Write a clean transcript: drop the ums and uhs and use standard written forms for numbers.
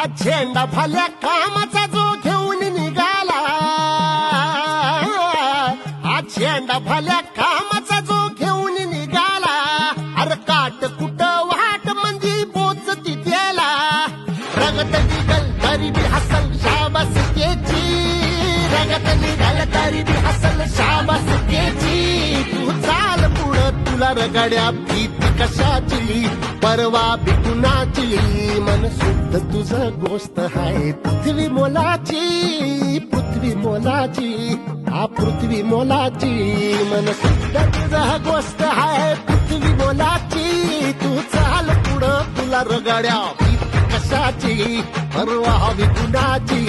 आज झेंडा भल्या कामाचा जो घेऊन निघाला, आज झेंडा भल्या कामाचा जो घेऊन निघाला, अरे काट कुठं वाट मंदी पोचती त्याला, रगत निघल तरी बी हसल शाबास केची, रगत निघल तरी बी हसल शाबास केची, तू चाल पुढं तुला रगड्या भीती कशाची, परवा बी कुणाची, मन शुद्ध तुझं गोष्ट आहे पृथ्वी मोलाची, पृथ्वी मोलाची, हा पृथ्वी मोलाची, मन शुद्ध तुझं गोष्ट आहे पृथ्वी मोलाची, तू चाल पुढं तुला रगड्या भीती कशाची, परवा बी कुणाची.